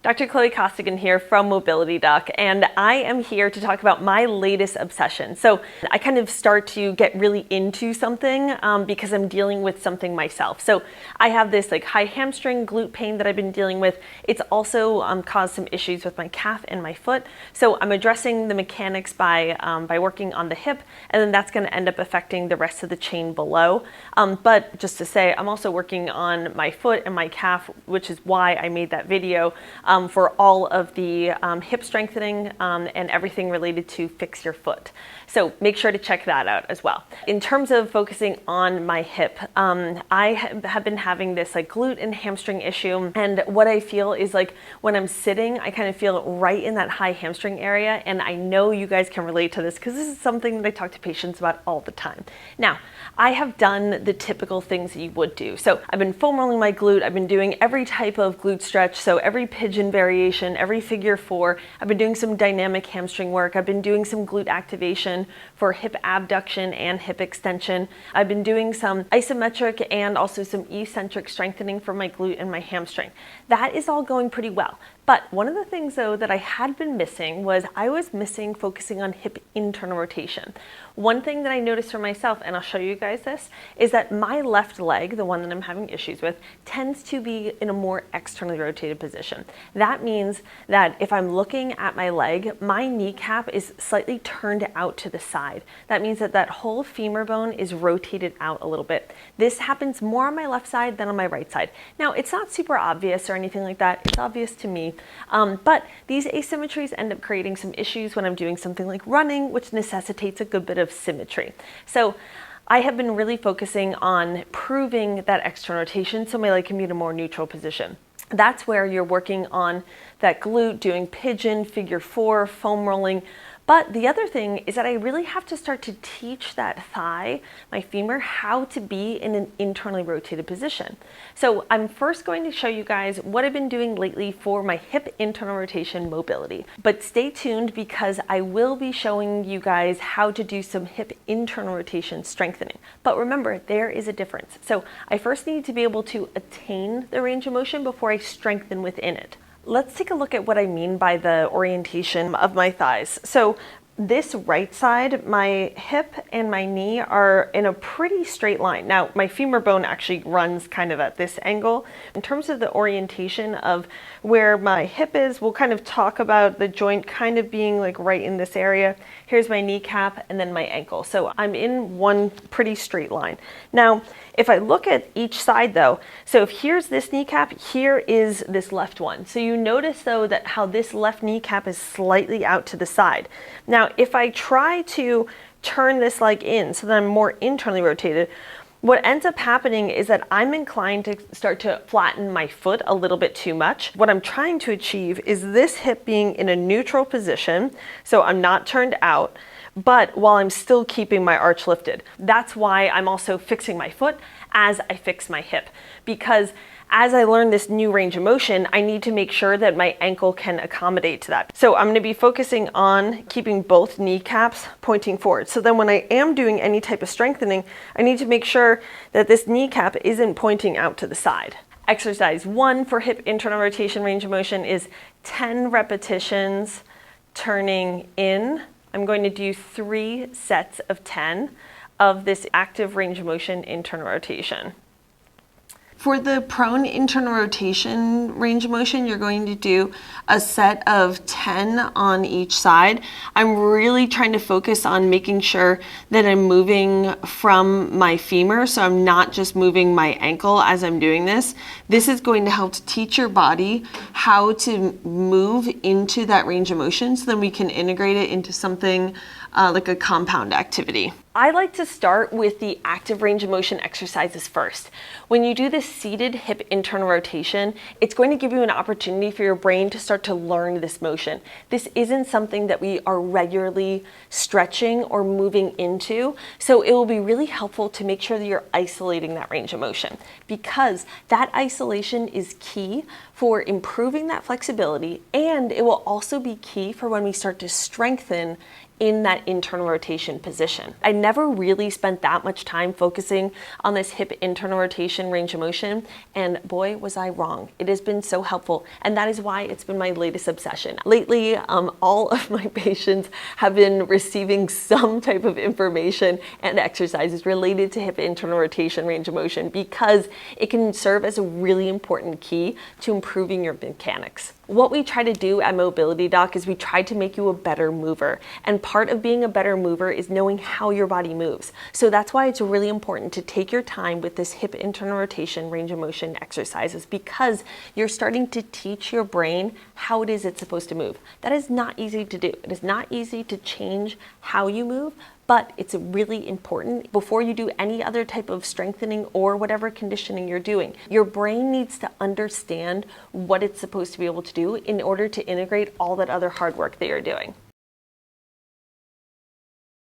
Dr. Chloe Costigan here from Mobility Doc, and I am here to talk about my latest obsession. So I kind of start to get really into something because I'm dealing with something myself. So I have this high hamstring glute pain that I've been dealing with. It's also caused some issues with my calf and my foot. So I'm addressing the mechanics by working on the hip, and then that's going to end up affecting the rest of the chain below. But just to say, I'm also working on my foot and my calf, which is why I made that video. For all of the hip strengthening and everything related to fix your foot. So make sure to check that out as well. In terms of focusing on my hip, I have been having this glute and hamstring issue. And what I feel is when I'm sitting, I kind of feel right in that high hamstring area. And I know you guys can relate to this because this is something that I talk to patients about all the time. Now, I have done the typical things that you would do. So I've been foam rolling my glute. I've been doing every type of glute stretch. So every pigeon variation, every figure 4. I've been doing some dynamic hamstring work. I've been doing some glute activation for hip abduction and hip extension. I've been doing some isometric and also some eccentric strengthening for my glute and my hamstring. That is all going pretty well. But one of the things though that I had been missing was I was missing focusing on hip internal rotation. One thing that I noticed for myself, and I'll show you guys this, is that my left leg, the one that I'm having issues with, tends to be in a more externally rotated position. That means that if I'm looking at my leg, my kneecap is slightly turned out to the side. That means that that whole femur bone is rotated out a little bit. This happens more on my left side than on my right side. Now, it's not super obvious or anything like that. It's obvious to me. But these asymmetries end up creating some issues when I'm doing something like running, which necessitates a good bit of symmetry. So I have been really focusing on proving that external rotation so my leg can be in a more neutral position. That's where you're working on that glute, doing pigeon, figure 4, foam rolling. But the other thing is that I really have to start to teach that thigh, my femur, how to be in an internally rotated position. So I'm first going to show you guys what I've been doing lately for my hip internal rotation mobility. But stay tuned because I will be showing you guys how to do some hip internal rotation strengthening. But remember, there is a difference. So I first need to be able to attain the range of motion before I strengthen within it. Let's take a look at what I mean by the orientation of my thighs. So this right side, my hip and my knee are in a pretty straight line. Now, my femur bone actually runs kind of at this angle. In terms of the orientation of where my hip is, we'll kind of talk about the joint kind of being right in this area. Here's my kneecap and then my ankle. So I'm in one pretty straight line. Now, if I look at each side though, so if here's this kneecap, here is this left one. So you notice though that how this left kneecap is slightly out to the side. Now, if I try to turn this leg in so that I'm more internally rotated, what ends up happening is that I'm inclined to start to flatten my foot a little bit too much. What I'm trying to achieve is this hip being in a neutral position, so I'm not turned out, but while I'm still keeping my arch lifted. That's why I'm also fixing my foot as I fix my hip, because as I learn this new range of motion, I need to make sure that my ankle can accommodate to that. So I'm going to be focusing on keeping both kneecaps pointing forward. So then when I am doing any type of strengthening, I need to make sure that this kneecap isn't pointing out to the side. Exercise 1 for hip internal rotation range of motion is 10 repetitions turning in. I'm going to do 3 sets of 10 of this active range of motion internal rotation. For the prone internal rotation range of motion, you're going to do a set of 10 on each side. I'm really trying to focus on making sure that I'm moving from my femur, so I'm not just moving my ankle as I'm doing this. This is going to help to teach your body how to move into that range of motion so then we can integrate it into something like a compound activity. I like to start with the active range of motion exercises first. When you do this seated hip internal rotation, it's going to give you an opportunity for your brain to start to learn this motion. This isn't something that we are regularly stretching or moving into, so it will be really helpful to make sure that you're isolating that range of motion, because that isolation is key for improving that flexibility, and it will also be key for when we start to strengthen in that internal rotation position. I never really spent that much time focusing on this hip internal rotation range of motion, and boy, was I wrong. It has been so helpful, and that is why it's been my latest obsession. Lately, all of my patients have been receiving some type of information and exercises related to hip internal rotation range of motion because it can serve as a really important key to improving your mechanics. What we try to do at Mobility Doc is we try to make you a better mover. And part of being a better mover is knowing how your body moves. So that's why it's really important to take your time with this hip internal rotation range of motion exercises, because you're starting to teach your brain how it is it's supposed to move. That is not easy to do. It is not easy to change how you move, but it's really important before you do any other type of strengthening or whatever conditioning you're doing. Your brain needs to understand what it's supposed to be able to do in order to integrate all that other hard work that you're doing.